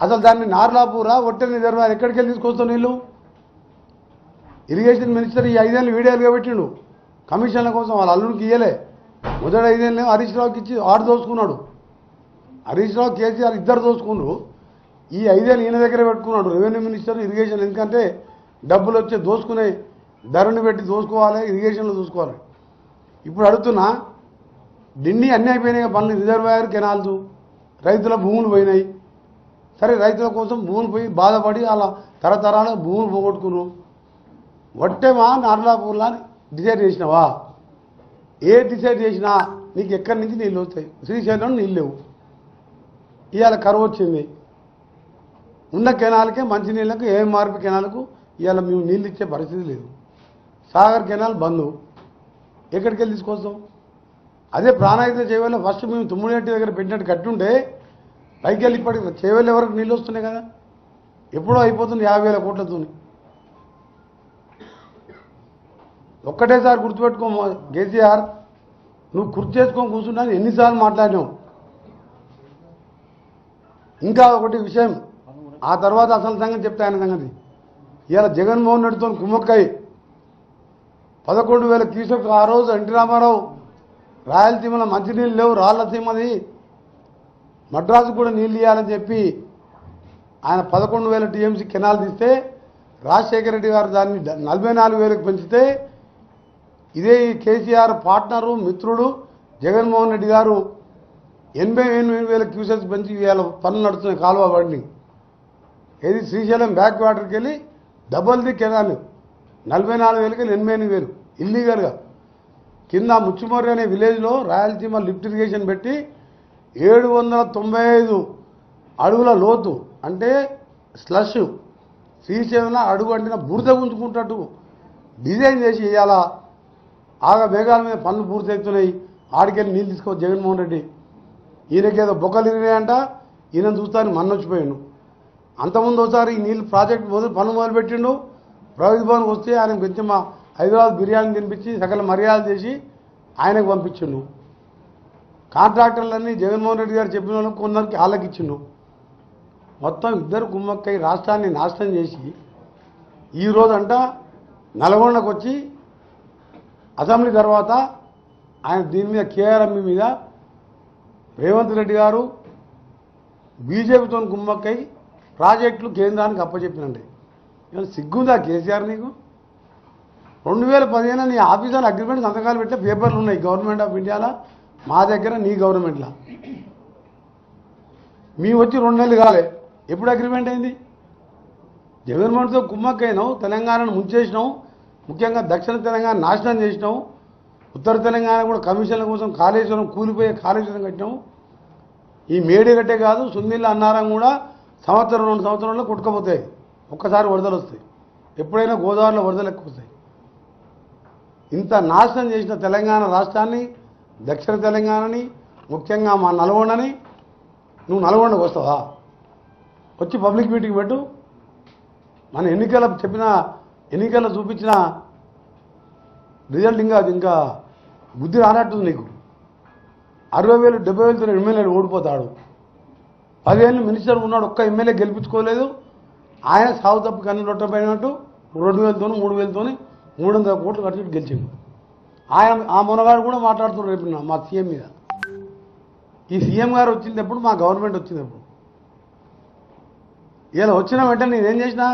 అసలు దాన్ని నార్లాపూరా ఒట్టెల రిజర్వాయర్ ఎక్కడికి వెళ్ళి తీసుకొస్తావు నీళ్ళు? ఇరిగేషన్ మినిస్టర్ ఈ 5 ఏళ్ళు వీడియోలుగా పెట్టిండు కమిషన్ల కోసం. వాళ్ళ అల్లుడికి ఇయ్యలే. మొదటి 5 ఏళ్ళు హరీష్ రావుకి ఇచ్చి ఆడు దోసుకున్నాడు. హరీష్ రావు కేసీఆర్ ఇద్దరు దోసుకున్నారు. ఈ 5 ఏళ్ళు ఈయన దగ్గర పెట్టుకున్నాడు రెవెన్యూ మినిస్టర్ ఇరిగేషన్. ఎందుకంటే డబ్బులు వచ్చే దోసుకునే ధరని పెట్టి దోసుకోవాలి, ఇరిగేషన్లో చూసుకోవాలి. ఇప్పుడు అడుగుతున్నా, ఢిల్లీ అన్నీ అయిపోయినాయి పనులు, రిజర్వాయర్ కెనాల్స్, రైతుల భూములు పోయినాయి. సరే రైతుల కోసం భూములు పోయి బాధపడి అలా తరతరాలు భూములు పోగొట్టుకున్నావు. వట్టేమా నార్లాపూర్లా డిసైడ్ చేసినావా? ఏ డిసైడ్ చేసినా నీకు ఎక్కడి నుంచి నీళ్ళు వస్తాయి? శ్రీశైలం నీళ్ళు లేవు, ఇవాళ కరువు వచ్చింది. ఉన్న కెనాల్కే మంచినీళ్ళకు ఏఎంఆర్పి కెనాల్కు ఇవాళ మేము నీళ్ళు ఇచ్చే పరిస్థితి లేదు. సాగర్ కెనాల్ బంద్, ఎక్కడికి వెళ్ళి తీసుకొస్తాం? అదే ప్రాణాయిత చేవల్ల ఫస్ట్ మేము తుమ్ముడేటి దగ్గర పెట్టినట్టు కట్టుంటే పైకి వెళ్ళి ఇప్పటికి చేవల్ల వరకు నీళ్ళు వస్తున్నాయి కదా. ఎప్పుడో అయిపోతుంది 50,000 కోట్లతో. ఒక్కటేసారి గుర్తుపెట్టుకో కేసీఆర్, నువ్వు కుర్చీ చేసుకొని కూర్చున్నా ఎన్నిసార్లు మాట్లాడినావు. ఇంకా ఒకటి విషయం, ఆ తర్వాత అసలు సంగతి చెప్తే ఆయన సంగతి. ఇవాళ జగన్మోహన్ రెడ్డితో కుమ్మక్కై 11,000 క్యూసెక్ ఆ రోజు ఎన్టీ రామారావు రాయలసీమలో మంచినీళ్ళు లేవు, రాళ్లసీమది మద్రాసు కూడా నీళ్ళు ఇవ్వాలని చెప్పి ఆయన 11,000 టీఎంసీ కెనాల్ తీస్తే రాజశేఖర రెడ్డి గారు దాన్ని 44,000కి పెంచితే ఇదే కేసీఆర్ పార్ట్నరు మిత్రుడు జగన్మోహన్ రెడ్డి గారు 88,000 క్యూసెక్స్ పెంచి ఇవాళ పనులు నడుస్తున్నాయి. కాలువ బండి ఏది శ్రీశైలం బ్యాక్ వాటర్కి వెళ్ళి డబల్ది కెనాల్ 44,000కి 88,000 ఇల్లీగల్గా. కింద ముచ్చుమర్రి అనే విలేజ్లో రాయలసీమ లిఫ్ట్ ఇరిగేషన్ పెట్టి 795 అడుగుల లోతు అంటే స్లష్ శ్రీశైలంలో అడుగు అంటిన బురద ఉంచుకుంటట్టు డిజైన్ చేసి ఇవాళ ఆగా మేఘాల మీద పనులు పూర్తవుతున్నాయి. ఆడికెళ్ళి నీళ్ళు తీసుకోవచ్చు జగన్మోహన్ రెడ్డి. ఈయనకేదో బొక్కలు ఇరినాయంట, ఈయన చూస్తాను మన్నొచ్చిపోయాడు. అంతకుముందు ఒకసారి ఈ నీళ్ళు ప్రాజెక్ట్ పనులు మొదలుపెట్టిండు. ప్రగతి భవన్కి వస్తే ఆయన కొంచెం మా హైదరాబాద్ బిర్యానీ తినిపించి సకల మర్యాద చేసి ఆయనకు పంపించిండు. కాంట్రాక్టర్లన్నీ జగన్మోహన్ రెడ్డి గారు చెప్పిన వాళ్ళకి కొందరికి ఆలకిచ్చిండు. మొత్తం ఇద్దరు కుమ్మక్కై రాష్ట్రాన్ని నాశనం చేసి ఈరోజంట నల్గొండకు వచ్చి అసెంబ్లీ తర్వాత ఆయన దీని మీద కేఆర్ఎంబీ మీద రేవంత్ రెడ్డి గారు బీజేపీతో కుమ్మక్కై ప్రాజెక్టులు కేంద్రానికి అప్పచెప్పినండి. ఇవాళ సిగ్గుందా కేసీఆర్ నీకు? 2015 నీ ఆఫీసర్లు అగ్రిమెంట్ సంతకాలు పెట్టే పేపర్లు ఉన్నాయి గవర్నమెంట్ ఆఫ్ ఇండియాలో, మా దగ్గర నీ గవర్నమెంట్లో. మీ వచ్చి 2 నెలలు కాలే, ఎప్పుడు అగ్రిమెంట్ అయింది? జగన్మోహన్తో కుమ్మక్కైనావు, తెలంగాణను ముంచేసినావు, ముఖ్యంగా దక్షిణ తెలంగాణ నాశనం చేసినావు. ఉత్తర తెలంగాణ కూడా కమిషన్ల కోసం కాళేశ్వరం కూలిపోయే కాళేశ్వరం కట్టినావు. ఈ మేడిగట్టే కాదు సుందిళ్ళ అన్నారం కూడా సంవత్సరం 2 సంవత్సరాల్లో కొట్టుకుపోతాయి. ఒక్కసారి వరదలు వస్తాయి, ఎప్పుడైనా గోదావరిలో వరదలు ఎక్కువ వస్తాయి. ఇంత నాశనం చేసిన తెలంగాణ రాష్ట్రాన్ని, దక్షిణ తెలంగాణని, ముఖ్యంగా మా నల్గొండని, నువ్వు నల్గొండకు వస్తావా? వచ్చి పబ్లిక్ మీటింగ్ పెట్టు. మన ఎన్నికల్లో చూపించిన రిజల్ట్ ఇంకా బుద్ధి రానట్టుంది నీకు. 60,000 70,000తో ఎమ్మెల్యేలు ఓడిపోతాడు. 10 ఏళ్ళు మినిస్టర్ ఉన్నాడు, ఒక్క ఎమ్మెల్యే గెలిపించుకోలేదు. ఆయన సాగు తప్పు కన్ను రొట్టపోయినట్టు 2,000తో 3,000తో 300 కోట్లు ఖర్చు గెలిచిండు. ఆయన ఆ మొనగాడు కూడా మాట్లాడుతున్నారు రేపు మా సీఎం మీద. ఈ సీఎం గారు వచ్చినప్పుడు మా గవర్నమెంట్ వచ్చినప్పుడు ఇలా వచ్చిన వెంటనే నేనేం చేసిన,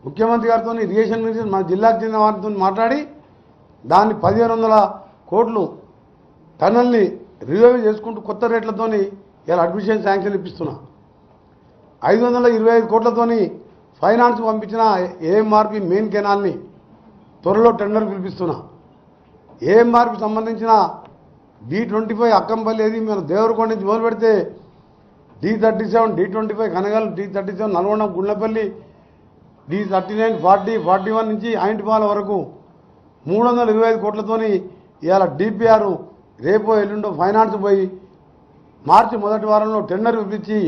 ముఖ్యమంత్రి గారితో ఇరిగేషన్ మినిస్టర్ మన జిల్లాకు చెందిన వారితో మాట్లాడి దాన్ని 1,500 కోట్లు టన్నుల్ని రివైవ్ చేసుకుంటూ కొత్త రేట్లతోని ఇలా అడ్మిషన్ శాంక్షన్ ఇప్పిస్తున్నా. 525 కోట్లతోని ఫైనాన్స్ పంపించిన ఏఎంఆర్పి మెయిన్ కెనాల్ని త్వరలో టెండర్ పిలిపిస్తున్నా. ఏఎంఆర్పి సంబంధించిన D25 అక్కంపల్లి ఏది మేము దేవరకొండ నుంచి మొదలు పెడితే D37 D25 Kanagal D37 Nalgonda Gundlapalli D39 40 41 నుంచి ఆయింటిపాల వరకు 325 కోట్లతోని ఇవాళ డిపిఆర్ రేపో ఎల్లుండో ఫైనాన్స్ పోయి మార్చి మొదటి వారంలో టెండర్ పిలిపించి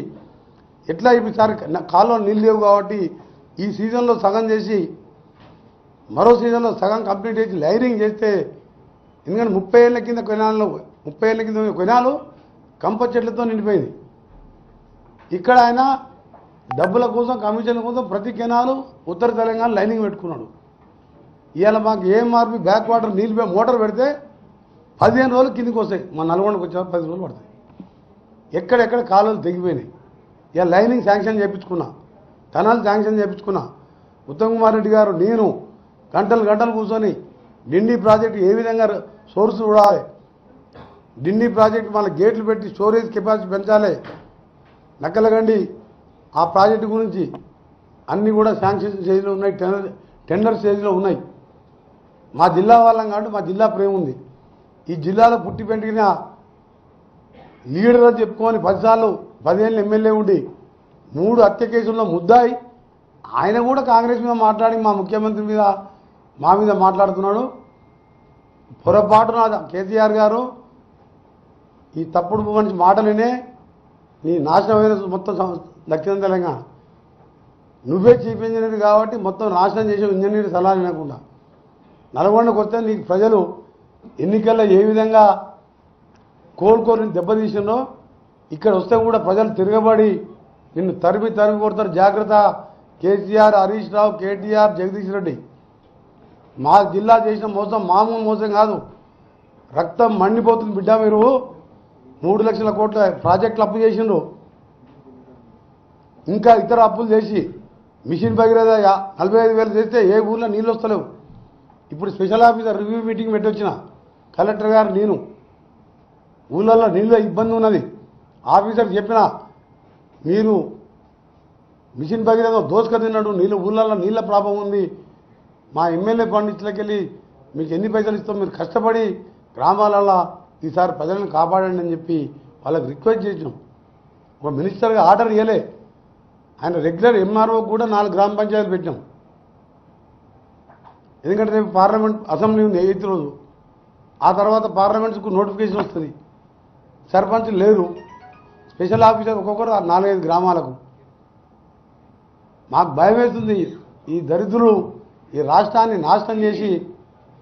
ఎట్లా ఈసారి కాలువ నీళ్ళు లేవు కాబట్టి ఈ సీజన్లో సగం చేసి మరో సీజన్లో సగం కంప్లీట్ చేసి లైరింగ్ చేస్తే, ఎందుకంటే 30 ఏళ్ల కింద కొనాలు కంప చెట్లతో నిండిపోయింది. ఇక్కడ ఆయన డబ్బుల కోసం కమిషన్ల కోసం ప్రతి కెనాలు ఉత్తర తెలంగాణ లైనింగ్ పెట్టుకున్నాడు. ఇవాళ మాకు ఏఎంఆర్పి బ్యాక్ వాటర్ నీళ్ళు మోటార్ పెడితే 15 రోజులు కిందికి వస్తాయి. మా నల్గొండకు వచ్చే 10 రోజులు పడతాయి. ఎక్కడెక్కడ కాలువలు తెగిపోయినాయి. ఇవాళ లైనింగ్ శాంక్షన్ చేయించుకున్నా, టనల్ శాంక్షన్ చేయించుకున్నా. ఉత్తమ్ కుమార్ రెడ్డి గారు నేను గంటలు గంటలు కూర్చొని డిండి ప్రాజెక్టు ఏ విధంగా సోర్స్ చూడాలి, డిండి ప్రాజెక్టు మళ్ళీ గేట్లు పెట్టి స్టోరేజ్ కెపాసిటీ పెంచాలి, నక్కలగండి ఆ ప్రాజెక్టు గురించి అన్నీ కూడా శాంక్షన్ స్టేజ్లో ఉన్నాయి, టెండర్ స్టేజ్లో ఉన్నాయి. మా జిల్లా వాళ్ళం కాబట్టి మా జిల్లా ప్రేమ ఉంది. ఈ జిల్లాలో పుట్టి పెంటిన లీడర్ అని చెప్పుకొని 10 సార్లు 10 ఏళ్ళు ఎమ్మెల్యే ఉండి 3 హత్య కేసుల్లో ముద్దాయి ఆయన కూడా కాంగ్రెస్ మీద మాట్లాడి మా ముఖ్యమంత్రి మీద మా మీద మాట్లాడుతున్నాడు. పొరపాటున కేసీఆర్ గారు ఈ తప్పుడు మనిషి మాటలనే నీ నాశనమైన మొత్తం దక్షిణ తెలంగాణ నువ్వే చీఫ్ ఇంజనీర్ కాబట్టి మొత్తం నాశనం చేసే ఇంజనీర్ సలహా వినకుండా నల్గొండకు వస్తే నీకు ప్రజలు ఎన్నికల్లో ఏ విధంగా కోలుకోని దెబ్బతీసిందో ఇక్కడ వస్తే కూడా ప్రజలు తిరగబడి నిన్ను తరిమి కొడతారు. జాగ్రత్త. కేసీఆర్, హరీష్ రావు, కేటీఆర్, జగదీష్ రెడ్డి మా జిల్లా చేసిన మోసం మామూలు మోసం కాదు. రక్తం మండిపోతుంది బిడ్డ. మీరు 3 లక్షల కోట్ల ప్రాజెక్టులు అప్పు చేసిండ్రు, ఇంకా ఇతర అప్పులు చేసి మిషన్ భగీరథ 45,000 చేస్తే ఏ ఊర్లో నీళ్ళు వస్తలేవు. ఇప్పుడు స్పెషల్ ఆఫీసర్ రివ్యూ మీటింగ్ పెట్టొచ్చిన కలెక్టర్ గారు నేను ఊళ్ళల్లో నీళ్ళ ఇబ్బంది ఉన్నది. ఆఫీసర్ చెప్పిన మీరు మిషన్ భగీరథ దోసుక తిన్నాడు, నీళ్ళు ఊళ్ళల్లో నీళ్ళ ప్రాబ్లం ఉంది, మా ఎమ్మెల్యే ఫండ్ ఇట్లకెళ్ళి మీకు ఎన్ని పైసలు ఇస్తాం, మీరు కష్టపడి గ్రామాలలో ఈసారి ప్రజలను కాపాడండి అని చెప్పి వాళ్ళకి రిక్వెస్ట్ చేసినాం. ఒక మినిస్టర్గా ఆర్డర్ ఇవ్వలే. ఆయన రెగ్యులర్ ఎంఆర్ఓ కూడా 4 గ్రామ పంచాయతీలు పెట్టినాం. ఎందుకంటే రేపు పార్లమెంట్ అసెంబ్లీ ఉంది 8వ రోజు. ఆ తర్వాత పార్లమెంట్స్కు నోటిఫికేషన్ వస్తుంది. సర్పంచ్ లేరు, స్పెషల్ ఆఫీసర్ ఒక్కొక్కరు 4-5 గ్రామాలకు. మాకు భయం వేస్తుంది. ఈ దరిద్రులు ఈ రాష్ట్రాన్ని నాశనం చేసి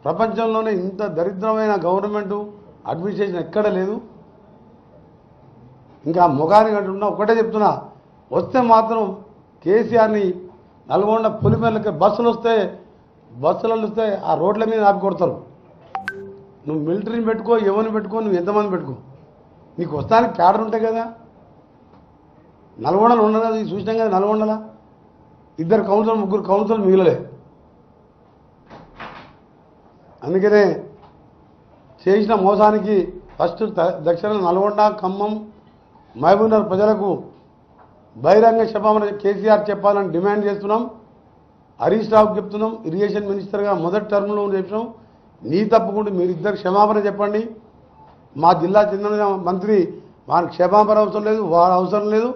ప్రపంచంలోనే ఇంత దరిద్రమైన గవర్నమెంటు అడ్మినిస్ట్రేషన్ ఎక్కడ లేదు. ఇంకా ముఖానికి అంటున్నా ఒకటే చెప్తున్నా, వస్తే మాత్రం కేసీఆర్ని నల్గొండ పులిమెల్లకి బస్సులలో వస్తే ఆ రోడ్ల మీద ఆపి కొడతారు. నువ్వు మిలిటరీని పెట్టుకో, ఎవరిని పెట్టుకో, నువ్వు ఎంతమంది పెట్టుకో, నీకు వస్తానికి క్యాడర్ ఉంటాయి కదా. నల్గొండలు ఉండదు, ఇది చూసినాం కదా. నల్గొండల 2 కౌన్సిల్ 3 కౌన్సిల్ మిగిలలే. అందుకనే చేసిన మోసానికి ఫస్ట్ దక్షిణ నల్గొండ, ఖమ్మం, మహబూబ్నగర్ ప్రజలకు బహిరంగ క్షమాపణ కేసీఆర్ చెప్పాలని డిమాండ్ చేస్తున్నాం. హరీష్ రావుకి చెప్తున్నాం, ఇరిగేషన్ మినిస్టర్గా మొదటి టర్మ్లో చెప్పినాం, నీ తప్పకుండా మీరిద్దరు క్షమాపణ చెప్పండి. మా జిల్లా చెందిన మంత్రి వారికి క్షమాపణ అవసరం లేదు, వారి అవసరం లేదు.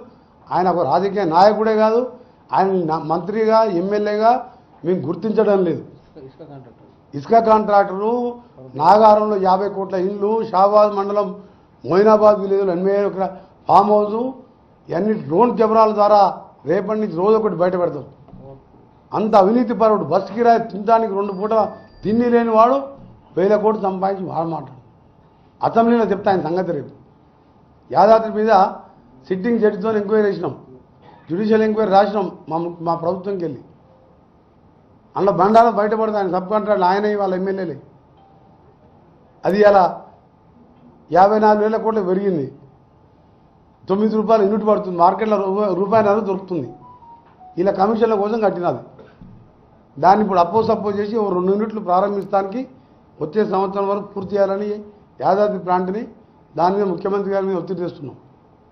ఆయన ఒక రాజకీయ నాయకుడే కాదు, ఆయన మంత్రిగా ఎమ్మెల్యేగా మేము గుర్తించడం లేదు. ఇసుక కాంట్రాక్టరు నాగారంలో 50 కోట్ల ఇల్లు, షాబాద్ మండలం మొయినాబాద్ విలేజ్లో 87 ఫామ్ హౌస్, ఇవన్నీ డ్రోన్ కెమెరాల ద్వారా రేపటి నుంచి రోజు ఒకటి బయటపెడతారు. అంత అవినీతి పరుడు. బస్సు కిరాయి తినడానికి 2 పూటల తిండి లేని వాడు 1000 కోట్లు సంపాదించి వాడు మాట్లాడు. అసెంబ్లీలో చెప్తా ఆయన సంగతి రేపు. యాదాద్రి మీద సిట్టింగ్ జడ్జితో ఎంక్వైరీ చేసినాం, జ్యుడిషియల్ ఎంక్వైరీ రాసినాం మా ప్రభుత్వంకి వెళ్ళి. అందులో బండారా బయటపడతాయి. ఆయన సబ్ కాంట్రాక్ట్లు ఆయన వాళ్ళ ఎమ్మెల్యేలే. అది అలా 54,000 కోట్లు పెరిగింది. 9 రూపాయలు యూనిట్ పడుతుంది. మార్కెట్లో రూపాయన్నర దొరుకుతుంది. ఇలా కమిషన్ల కోసం కట్టినది. దాన్ని ఇప్పుడు సపోజ్ చేసి 2 యూనిట్లు ప్రారంభించడానికి వచ్చే సంవత్సరం వరకు పూర్తి చేయాలని యాదాద్రి ప్లాంట్ని దాని మీద ముఖ్యమంత్రి గారి మీద ఒత్తిడి తెస్తున్నాం.